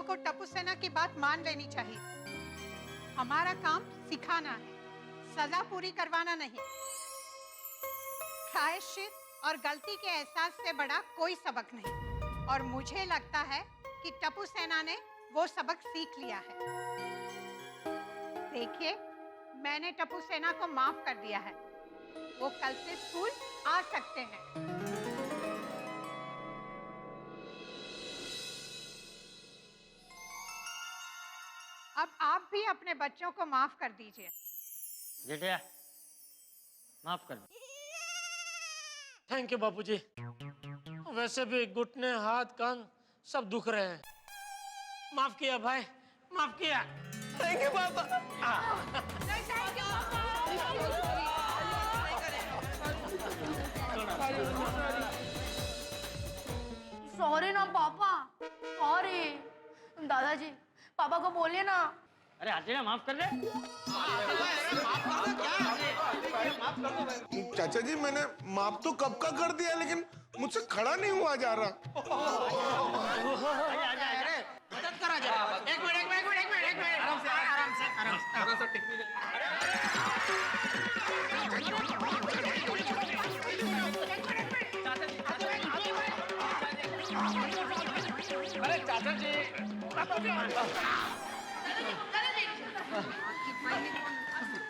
को टप्पू सेना की बात मान लेनी चाहिए। हमारा काम सिखाना है, सजा पूरी करवाना नहीं। प्रायश्चित और गलती के एहसास से बड़ा कोई सबक नहीं, और मुझे लगता है कि टप्पू सेना ने वो सबक सीख लिया है। देखिए, मैंने टप्पू सेना को माफ कर दिया है। वो कल से स्कूल आ सकते हैं। अब आप भी अपने बच्चों को माफ कर दीजिए। जेठिया, माफ कर दो। थैंक यू बापूजी। वैसे भी घुटने, हाथ, कान सब दुख रहे हैं। माफ किया भाई, माफ किया। थैंक यू पापा। सॉरी ना पापा, सॉरी। दादाजी, पापा को बोलिए ना। अरे आते ना, माफ कर दे। चाचा जी, मैंने माफ तो कब का कर दिया, लेकिन मुझसे खड़ा नहीं हुआ जा रहा। मदद करा जा। एक मिनट। आराम से। अरे चाचा जी,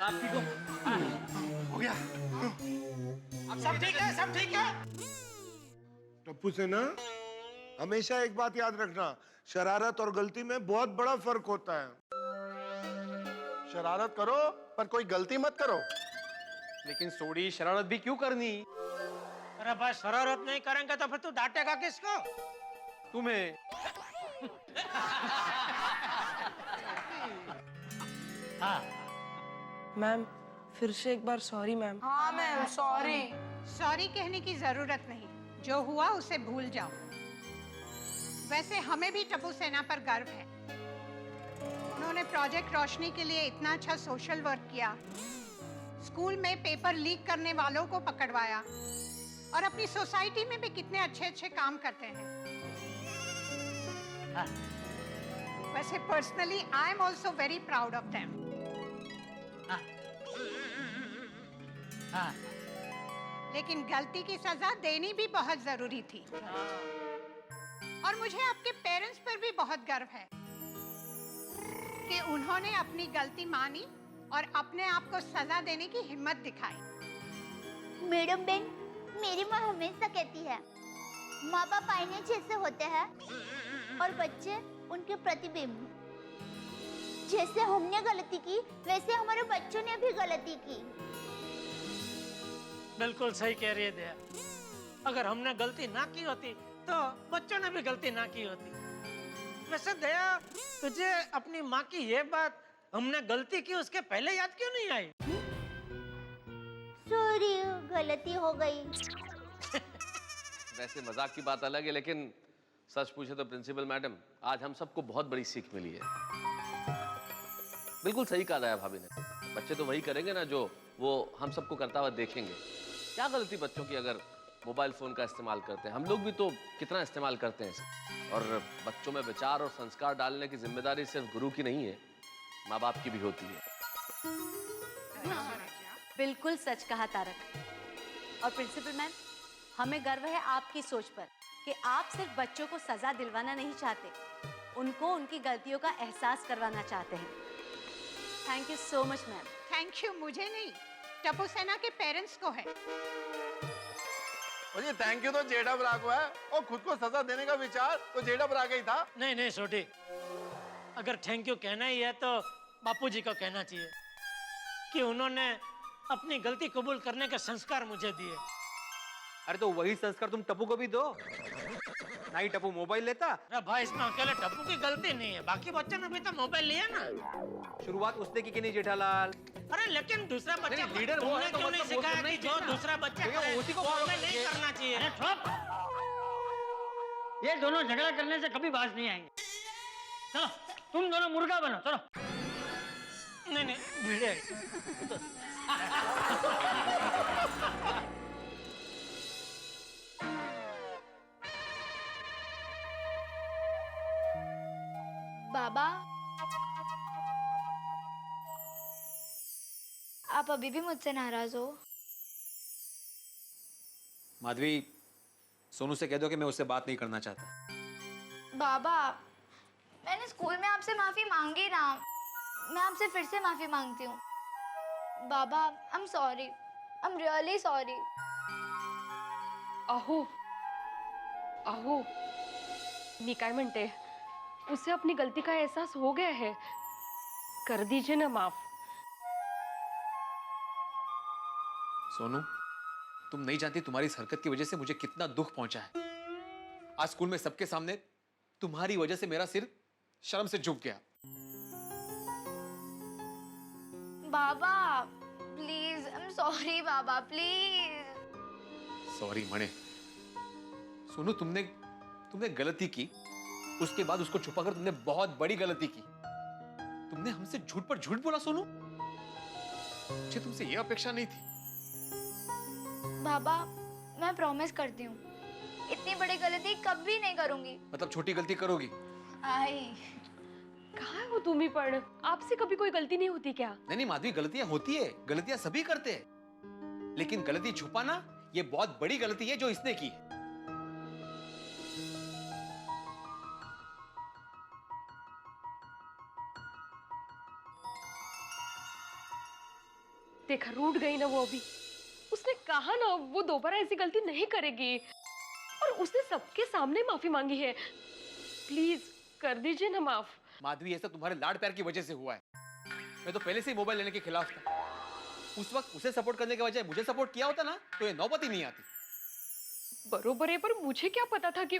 आप ठीक हो? हो गया। अब सब ठीक है, सब ठीक है। टप्पू सेना, हमेशा एक बात याद रखना, शरारत और गलती में बहुत बड़ा फर्क होता है। शरारत करो पर कोई गलती मत करो। लेकिन सोडी, शरारत भी क्यों करनी? अरे भाई, शरारत नहीं करेंगे तो फिर तू डांटेगा किसको? तुम्हें। हाँ। मैम, फिर से एक बार सॉरी मैम। हाँ मैम, सॉरी। सॉरी कहने की जरूरत नहीं, जो हुआ उसे भूल जाओ। वैसे हमें भी टप्पू सेना पर गर्व है। उन्होंने प्रोजेक्ट रोशनी के लिए इतना अच्छा सोशल वर्क किया, स्कूल में पेपर लीक करने वालों को पकड़वाया, और अपनी सोसाइटी में भी कितने अच्छे काम करते हैं। हाँ। वैसे personally I am also very proud of them. हाँ। लेकिन गलती की सजा देनी भी बहुत जरूरी थी। और मुझे आपके पेरेंट्स पर भी बहुत गर्व है कि उन्होंने अपनी गलती मानी और अपने आप को सजा देने की हिम्मत दिखाई। मैडम बेन, मेरी माँ हमेशा कहती है, माँ बाप आईने जैसे होते हैं और बच्चे उनके प्रतिबिंब। जैसे हमने गलती की, वैसे हमारे बच्चों ने भी गलती की। बिल्कुल सही कह रही है दया। अगर हमने गलती ना की होती तो बच्चों ने भी गलती ना की होती। वैसे दया, तुझे अपनी माँ की ये बात हमने गलती की उसके पहले याद क्यों नहीं आई? सॉरी, गलती हो गई। वैसे मजाक की बात अलग है, लेकिन सच पूछे तो प्रिंसिपल मैडम, आज हम सबको बहुत बड़ी सीख मिली है। बिल्कुल सही कहा दया भाभी ने। बच्चे तो वही करेंगे ना जो वो हम सबको करता हुआ देखेंगे। क्या गलती बच्चों की अगर मोबाइल फोन का इस्तेमाल करते हैं? हम लोग भी तो कितना इस्तेमाल करते हैं इसे। और बच्चों में विचार और संस्कार डालने की जिम्मेदारी सिर्फ गुरु की नहीं है, माँ बाप की भी होती है। बिल्कुल सच कहा तारक। और प्रिंसिपल मैम, हमें गर्व है आपकी सोच पर कि आप सिर्फ बच्चों को सजा दिलवाना नहीं चाहते, उनको उनकी गलतियों का एहसास करवाना चाहते हैं। Thank you so much ma'am. Thank you मुझे नहीं, टप्पू सेना के पेरेंट्स को है। और ये थैंक यू तो जेठा बरा को है, और खुद को सजा देने का विचार तो जेठा बरा का ही था। नहीं छोटी, अगर थैंक यू कहना ही है तो बापूजी को कहना चाहिए कि उन्होंने अपनी गलती कबूल करने के संस्कार मुझे दिए। अरे तो वही संस्कार तुम टप्पू को भी दो ना। ही टप्पू मोबाइल लेता। अरे भाई, इसमें अकेले टप्पू की गलती नहीं है, बाकी बच्चों ने भी तो मोबाइल लिया ना। शुरुआत उसने की नहीं जेठालाल? अरे लेकिन दूसरा बच्चा लीडर वो है तो क्यों नहीं मतलब वो सिखाया करना कि ही जो चाहिए ना। दूसरा बच्चा भैया, करे उसी को वो follow हमें नहीं करिए। करना चाहिए। अरे ठोक! ये दोनों झगड़ा करने से कभी बाज नहीं आएंगे। चलो, तुम दोनों मुर्गा बनो, चलो। नहीं भिड़े। बाबा, आप अभी भी मुझसे नाराज हो? माधवी, सोनू से कह दो कि मैं उससे बात नहीं करना चाहता। बाबा, मैंने स्कूल में आपसे माफी मांगी ना, मैं आपसे फिर से माफी मांगती हूँ। बाबा, I am sorry, I am really sorry. अहो अहो, मी काय म्हणते, उसे अपनी गलती का एहसास हो गया है, कर दीजिए ना माफ। सोनू, तुम नहीं जानती तुम्हारी इस हरकत की वजह से मुझे कितना दुख पहुंचा है। आज स्कूल में सबके सामने तुम्हारी वजह से मेरा सिर शर्म से झुक गया। बाबा प्लीज, आई एम सॉरी बाबा, प्लीज। सॉरी मणे। सोनू, तुमने गलती की, उसके बाद उसको छुपाकर तुमने बहुत बड़ी गलती की। तुमने हमसे झूठ पर झूठ बोला सोनू। मुझे तुमसे यह अपेक्षा नहीं थी। बाबा, मैं प्रॉमिस करती हूँ, इतनी बड़ी गलती कभी नहीं करूंगी। मतलब छोटी गलती करोगी? आई, कहाँ हो तुम ही पण? आपसे कभी कोई गलती नहीं होती क्या? नहीं माधवी, गलतियां होती है, गलतियां सभी करते हैं, लेकिन गलती छुपाना ये बहुत बड़ी गलती है जो इसने की है। देखा, रूठ गई ना वो अभी। उसने कहा ना वो दोबारा ऐसी गलती नहीं करेगी, और उसने सबके सामने माफी मांगी है। प्लीज कर दीजिए ना माफ। माधवी, ये सब तुम्हारे लाड प्यार की वजह से हुआ है। मैं तो पहले से ही मोबाइल लेने के खिलाफ था। उस वक्त उसे सपोर्ट करने के बजाय मुझे सपोर्ट किया होता ना, तो ये नौबत ही नहीं आती। बरोबर है, पर मुझे क्या पता था कि।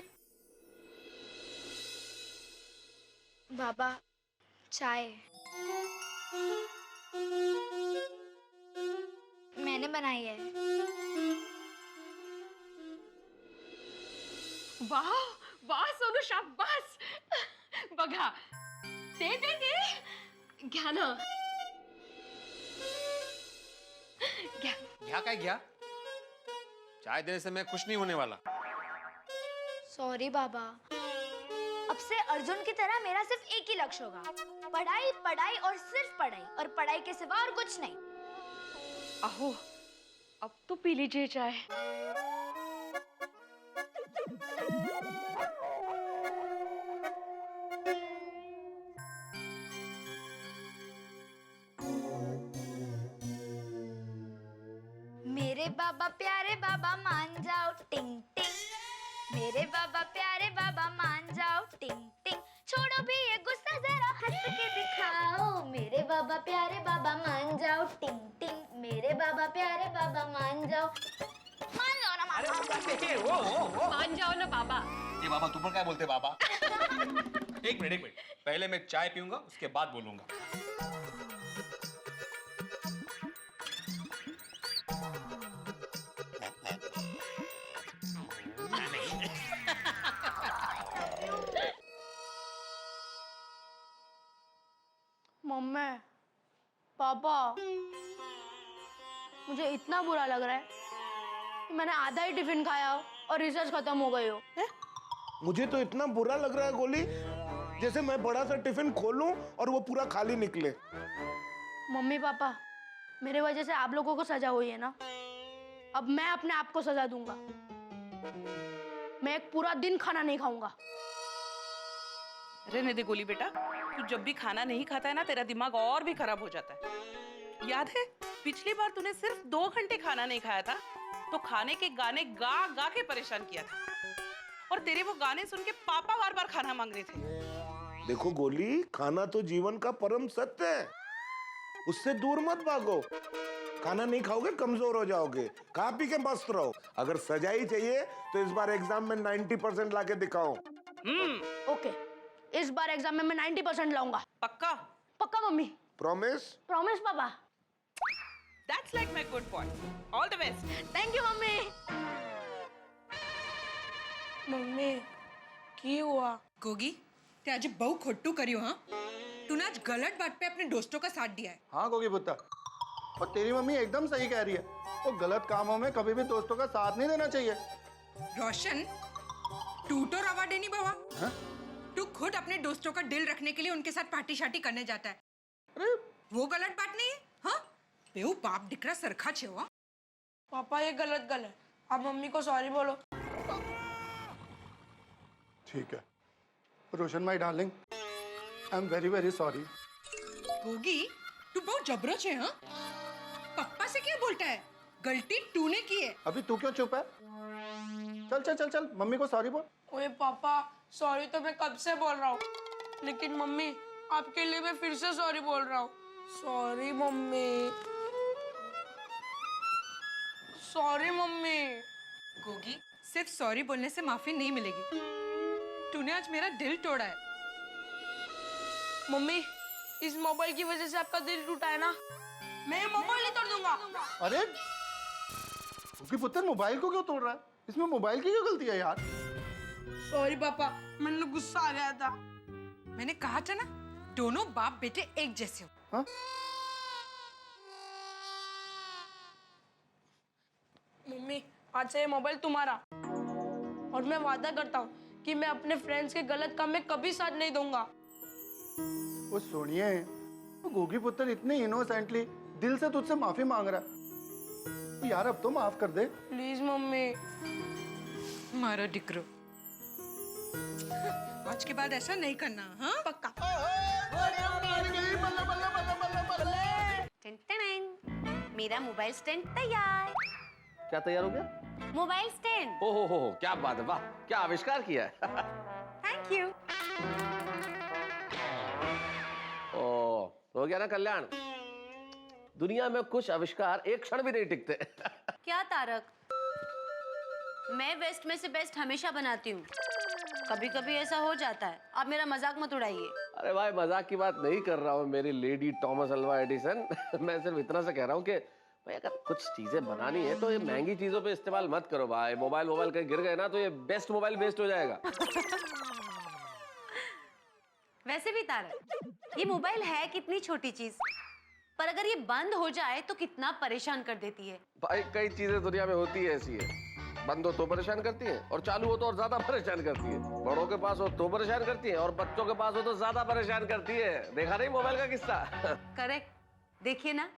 बाबा, चाय मैंने बनाई है। वाह वाह सोनू, शाबाश। बघा, दे दे दे, घ्या ना, क्या क्या क्या? चाय देने से मैं खुश नहीं होने वाला। सॉरी बाबा, अब से अर्जुन की तरह मेरा सिर्फ एक ही लक्ष्य होगा, पढ़ाई पढ़ाई और सिर्फ पढ़ाई, और पढ़ाई के सिवा और कुछ नहीं। अहो, अब तो पी लीजिए चाय। मेरे बाबा प्यारे बाबा मान जाओ टिंग टिंग, मेरे बाबा प्यारे बाबा मान जाओ टिंग टिंग, छोड़ो भी ये गुस्सा जरा हंस के दिखाओ। मेरे बाबा प्यारे बाबा मान जाओ टिंग टिंग, मेरे बाबा प्यारे बाबा मान जाओ। मान जाओ ना मामा। मान जाओ ना बाबा। ये बाबा तुम क्या बोलते बाबा? एक मिनट, पहले मैं चाय पीऊंगा, उसके बाद बोलूंगा। मम्मी, पापा, मुझे इतना बुरा लग रहा है कि मैंने आधा ही टिफिन खाया हो और रिसर्च खत्म हो गई हो। मुझे तो इतना बुरा लग रहा है गोली, जैसे मैं बड़ा सा टिफिन खोलूं और वो पूरा खाली निकले। मम्मी पापा, मेरे वजह से आप लोगों को सजा हुई है ना, अब मैं अपने आप को सजा दूंगा। मैं एक पूरा दिन खाना नहीं खाऊंगा। रहने दे गोली बेटा, तू जब भी खाना नहीं खाता है ना, तेरा दिमाग और भी खराब हो जाता है। याद है पिछली बार तूने सिर्फ 2 घंटे खाना नहीं खाया था, तो खाने के गाने गा गा के परेशान किया था, और तेरे वो गाने सुन के पापा बार बार खाना मांग रहे थे। देखो गोली, खाना तो जीवन का परम सत्य है, उससे दूर मत भागो। खाना नहीं खाओगे कमजोर हो जाओगे, खा पी के मस्त रहो। अगर सजाई चाहिए तो इस बार एग्जाम में 90% लाके दिखाओ। ओके, इस बार एग्जाम में मैं 90% लाऊंगा। पक्का? पक्का मम्मी। प्रॉमिस? प्रॉमिस पापा। That's like my good boy. All the best. Thank you mummy. Mummy, की हुआ? गोगी, ते आज बहु खोटू करियो। हाँ, तूने आज गलत बात पे अपने दोस्तों का साथ दिया है। हाँ गोगी पुत्र, और तेरी मम्मी एकदम सही कह रही है, वो गलत कामों में कभी भी दोस्तों का साथ नहीं देना चाहिए। रोशन, तू तो रवा देनी बाबा। हाँ? गुट्टू खुद अपने दोस्तों का दिल रखने के लिए उनके साथ पार्टी शार्टी करने जाता है। अरे वो गलत बात नहीं है? हाँ, बेहू बाप दिकरा सरखा छे हुआ। पापा ये गलत है, आप मम्मी को सॉरी बोलो। ठीक है Roshan my darling, I am very very sorry. Gogi तू बहुत जबरच है। हाँ, पप्पा से क्या बोलता है? गलती तूने की है। अभी तू क्यों चुप है? चल चल चल चल मम्मी को सॉरी बोल। ओए पापा, सॉरी तो मैं कब से बोल रहा हूँ, लेकिन मम्मी आपके लिए मैं फिर से सॉरी बोल रहा हूँ। Sorry mummy, sorry mummy. Gogi सिर्फ सॉरी बोलने से माफी नहीं मिलेगी। तूने आज मेरा दिल तोड़ा है। मम्मी, इस मोबाइल की वजह से आपका दिल टूटा है ना, मैं ये मोबाइल ही तोड़ दूंगा। अरे क्योंकि पुत्र मोबाइल को क्यों तोड़ रहा है? इसमें मोबाइल की क्या गलती है यार? सॉरी पापा, मैंने गुस्सा आ गया था। मैंने कहा था ना, दोनों बाप बेटे एक जैसे हो। हाँ? मम्मी, आज से ये मोबाइल तुम्हारा, और मैं वादा करता हूँ कि मैं अपने फ्रेंड्स के गलत काम में कभी साथ नहीं दूंगा। वो सुनिए, वो गोगी पुत्र इतने इनोसेंटली दिल से तुझसे माफी मांग रहा है। यार अब तो माफ कर दे प्लीज मम्मी। मारो डिकरो, आज के बाद ऐसा नहीं करना। हाँ पक्का। मेरा मोबाइल स्टैंड तैयार। क्या तैयार हो गया? Mobile stand. हो क्या बात है, वाह क्या आविष्कार किया है। Thank you. ओ हो गया ना कल्याण, दुनिया में कुछ आविष्कार एक क्षण भी नहीं टिकते। क्या तारक, मैं वेस्ट में से बेस्ट हमेशा बनाती हूँ, कभी कभी ऐसा हो जाता है, आप मेरा मजाक मत उड़ाइए। अरे भाई मजाक की बात नहीं कर रहा हूँ मेरी लेडी थॉमस अल्वा एडिसन। मैं सिर्फ इतना से कह रहा हूँ कि भाई अगर कुछ चीजें बनानी है तो ये महंगी चीजों पे इस्तेमाल मत करो भाई। मोबाइल कहीं गिर गए ना तो ये बेस्ट मोबाइल वेस्ट हो जाएगा। वैसे भी तारक, ये मोबाइल है कितनी छोटी चीज, पर अगर ये बंद हो जाए तो कितना परेशान कर देती है। भाई कई चीजें दुनिया में होती है ऐसी है, बंद हो तो परेशान करती है, और चालू हो तो और ज्यादा परेशान करती है। बड़ों के पास हो तो परेशान करती है, और बच्चों के पास हो तो ज्यादा परेशान करती है। देखा नहीं मोबाइल का किस्सा? करेक्ट। देखिए ना,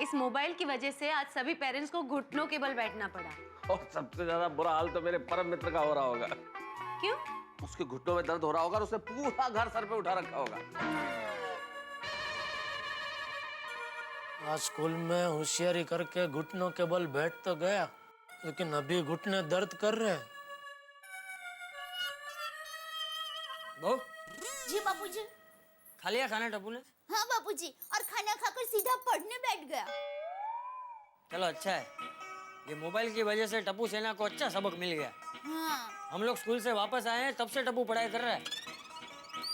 इस मोबाइल की वजह से आज सभी पेरेंट्स को घुटनों के बल बैठना पड़ा। और सबसे ज्यादा बुरा हाल तो मेरे परम मित्र का हो रहा होगा। क्यों? उसके घुटनों में दर्द हो रहा होगा और उसने पूरा घर सर पे उठा रखा होगा। आज स्कूल में होशियारी करके घुटनों के बल बैठ तो गया, लेकिन अभी घुटने दर्द कर रहे हैं। बहू, जी बापूजी। खा लिया खाना टप्पू ने? हाँ बापूजी, और खाना खाकर सीधा पढ़ने बैठ गया। चलो अच्छा है, ये मोबाइल की वजह से टप्पू सेना को अच्छा सबक मिल गया। हाँ हम लोग स्कूल से वापस आए हैं तब से टप्पू पढ़ाई कर रहा है।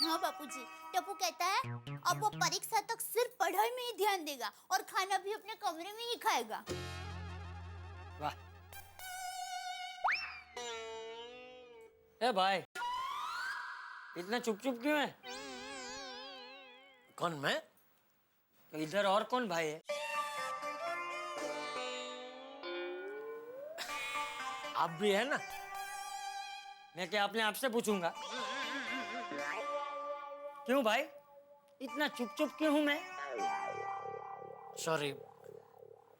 हाँ बापूजी, टप्पू कहता है अब वो परीक्षा तक सिर्फ पढ़ाई में ही ध्यान देगा और खाना भी अपने कमरे में ही खाएगा। वाह। ए भाई, इतना चुप चुप क्यों है? कौन, मैं? तो इधर और कौन भाई है? आप भी है ना? मैं क्या अपने आप से पूछूंगा? क्यों भाई, इतना चुप चुप क्यों हूं मैं? सॉरी,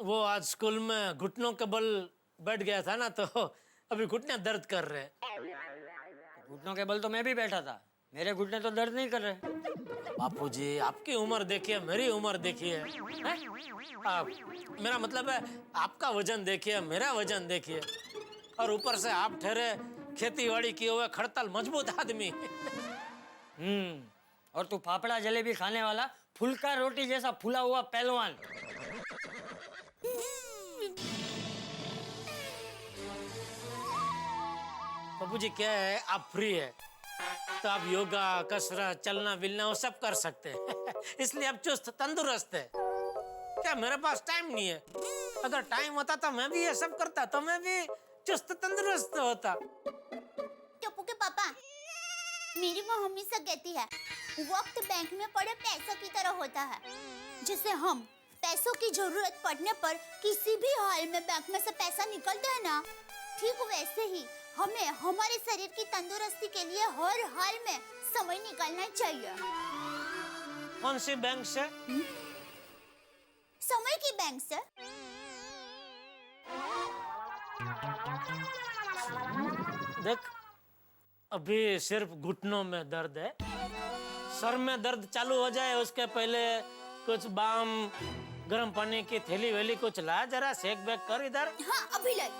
वो आज स्कूल में घुटनों के बल बैठ गया था ना, तो अभी घुटने दर्द कर रहे हैं। घुटनों के बल तो मैं भी बैठा था, मेरे घुटने तो दर्द नहीं कर रहे। बापूजी, आपकी उम्र देखिए, मेरी उम्र देखिए। मेरा मतलब है आपका वजन देखिए, मेरा वजन देखिए, और ऊपर से आप ठहरे खेतीबाड़ी किए हुए खड़तल मजबूत आदमी। और तू फाफड़ा जलेबी खाने वाला फुलका रोटी जैसा फूला हुआ पहलवान। बापूजी क्या है, आप फ्री है तो आप योगा, कसरत, चलना बिलना वो सब कर सकते हैं। इसलिए आप चुस्त तंदुरुस्त है। क्या मेरे पास टाइम नहीं है? अगर टाइम होता तो मैं भी ये सब करता, तो मैं भी चुस्त तंदुरुस्त होता। टप्पू के पापा, मेरी माँ हमेशा कहती है वक्त बैंक में पड़े पैसों की तरह होता है। जैसे हम पैसों की जरूरत पड़ने पर किसी भी हाल में बैंक में से पैसा निकलता है ना, ठीक वैसे ही हमें हमारे शरीर की तंदुरुस्ती के लिए हर हाल में समय निकालना चाहिए। कौन सी बैंक से? समय की बैंक से। देख, अभी सिर्फ घुटनों में दर्द है, सर में दर्द चालू हो जाए उसके पहले कुछ बाम, गर्म पानी की थैली वेली कुछ ला, जरा सेक बेक कर इधर। हाँ अभी लाई।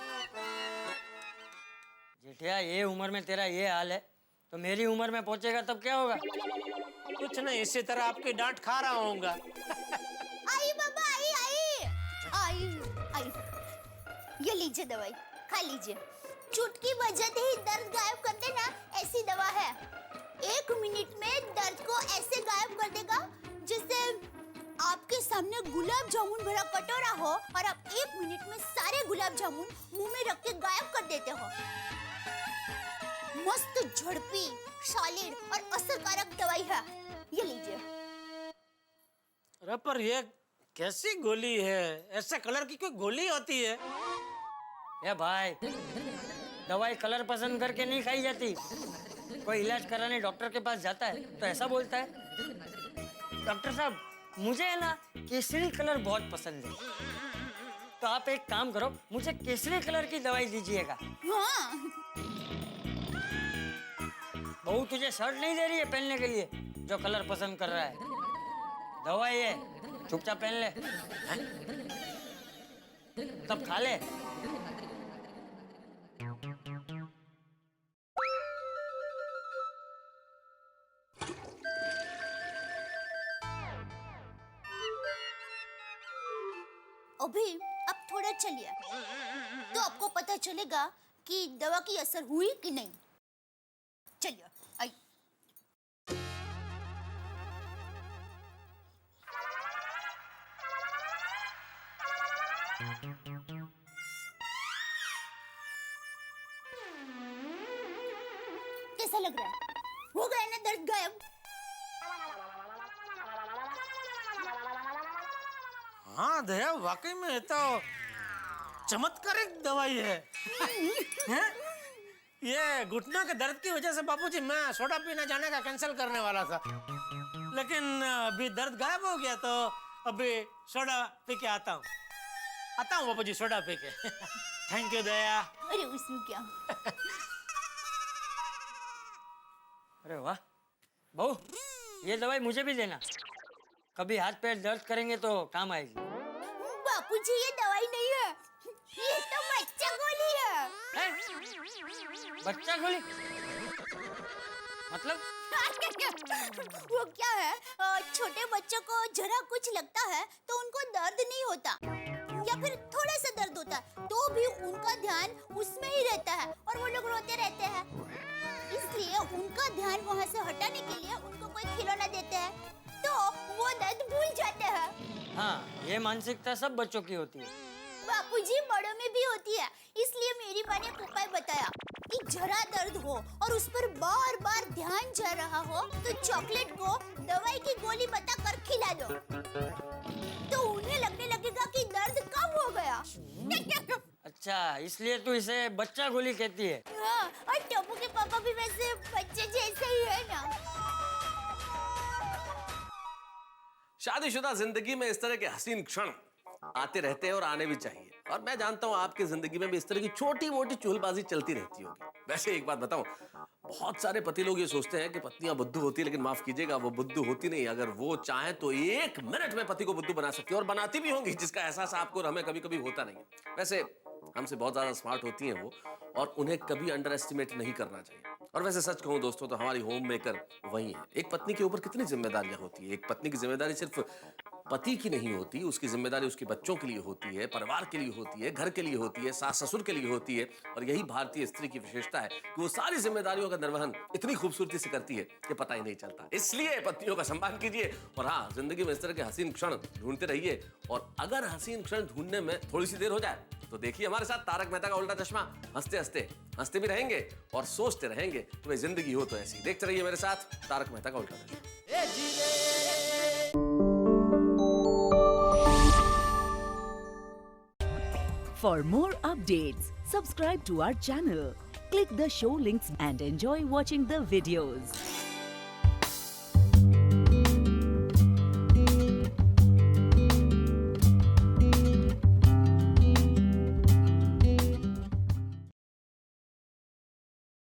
जेठिया, ये उम्र में तेरा ये हाल है तो मेरी उम्र में पहुंचेगा तब क्या होगा? कुछ नहीं, इसी तरह आपकी डांट खा रहा होऊंगा। आई बाबा, आई। ये लीजिए दवाई, खा लीजिए। चुटकी बजाते ही दर्द गायब कर देना, ऐसी दवा है। 1 मिनट में दर्द को ऐसे गायब कर देगा जैसे आपके सामने गुलाब जामुन भरा कटोरा हो और आप 1 मिनट में सारे गुलाब जामुन मुंह में रख के गायब कर देते हो। मस्त झड़पी, सॉलिड और असरकारक दवाई है, ये लीजिए। अरे पर ये कैसी गोली है? ऐसे कलर की कोई गोली होती है? ए भाई, दवाई कलर पसंद करके नहीं खाई जाती। कोई इलाज कराने डॉक्टर के पास जाता है तो ऐसा बोलता है, डॉक्टर साहब मुझे है ना केसरी कलर बहुत पसंद है, तो आप एक काम करो, मुझे केसरी कलर की दवाई दीजिएगा। हाँ। बहू तुझे शर्ट नहीं दे रही है पहनने के लिए जो कलर पसंद कर रहा है? दवाई है, चुपचाप पहन ले। तब खा ले। अभी अब थोड़ा चलिए तो आपको पता चलेगा कि दवा की असर हुई कि नहीं। चलिए, आई। कैसा लग रहा है? हो गया ना दर्द गायब? हाँ दया, वाकई में तो चमत्कारिक दवाई है। हैं? ये घुटनों के दर्द की वजह से बापूजी मैं सोडा पीने जाने का कैंसिल करने वाला था, लेकिन अभी दर्द गायब हो गया तो अभी सोडा पी के आता हूँ बापूजी, सोडा पी के। थैंक यू दया। अरे उसमें क्या? अरे वाह बहू, ये दवाई मुझे भी देना, कभी हाथ पैर दर्द करेंगे तो काम आएगी। बापूजी ये दवाई नहीं है, ये तो बच्चा गोली है। बच्चा गोली मतलब? वो क्या है, छोटे बच्चों को जरा कुछ लगता है तो उनको दर्द नहीं होता या फिर थोड़ा सा दर्द होता है तो भी उनका ध्यान उसमें ही रहता है और वो लोग रोते रहते हैं। इसलिए उनका ध्यान वहाँ से हटाने के लिए उनको कोई खिलौना देते हैं तो वो दर्द भूल जाते हैं। हाँ, ये मानसिकता सब बच्चों की होती है। बापूजी बड़ों में भी होती है, इसलिए मेरी माँ ने एक उपाय बताया कि जरा दर्द हो और उस पर बार बार ध्यान जा रहा हो तो चॉकलेट को दवाई की गोली बताकर खिला दो, तो उन्हें लगने लगेगा कि दर्द कम हो गया। अच्छा, इसलिए तू इसे बच्चा गोली कहती है। हाँ, और टप्पू के पापा भी वैसे बच्चे जैसे ही है ना। शादीशुदा जिंदगी में इस तरह के हसीन क्षण आते रहते हैं और आने भी चाहिए, और मैं जानता हूँ आपकी जिंदगी में भी इस तरह की छोटी मोटी चुलबाजी चलती रहती होगी। वैसे एक बात बताऊं, बहुत सारे पति लोग ये सोचते हैं कि पत्नियां बुद्धू होती है, लेकिन माफ कीजिएगा वो बुद्धू होती नहीं। अगर वो चाहे तो 1 मिनट में पति को बुद्धू बना सकती है, और बनाती भी होंगी, जिसका एहसास आपको और हमें कभी कभी होता नहीं है। वैसे हमसे बहुत ज्यादा स्मार्ट होती हैं वो, और उन्हें कभी अंडर एस्टिमेट नहीं करना चाहिए। और वैसे सच कहूं दोस्तों तो हमारी होम मेकर वही है। एक पत्नी के ऊपर कितनी जिम्मेदारियां होती है। एक पत्नी की जिम्मेदारी सिर्फ पति की नहीं होती, उसकी जिम्मेदारी उसके बच्चों के लिए होती है, परिवार के लिए होती है, घर के लिए होती है, सास ससुर के लिए होती है। और यही भारतीय स्त्री की विशेषता है कि वो सारी जिम्मेदारियों का निर्वहन इतनी खूबसूरती से करती है कि पता ही नहीं चलता। इसलिए पत्नियों का सम्मान कीजिए, और हाँ, जिंदगी में इस तरह के हसीन क्षण ढूंढते रहिए। और अगर हसीन क्षण ढूंढने में थोड़ी सी देर हो जाए तो देखिए हमारे साथ तारक मेहता का उल्टा चश्मा। हंसते हंसते हंसते भी रहेंगे और सोचते रहेंगे कि भाई जिंदगी हो तो ऐसी। देखते रहिए मेरे साथ तारक मेहता का उल्टा चश्मा। For more updates, subscribe to our channel, click the show links and enjoy watching the videos.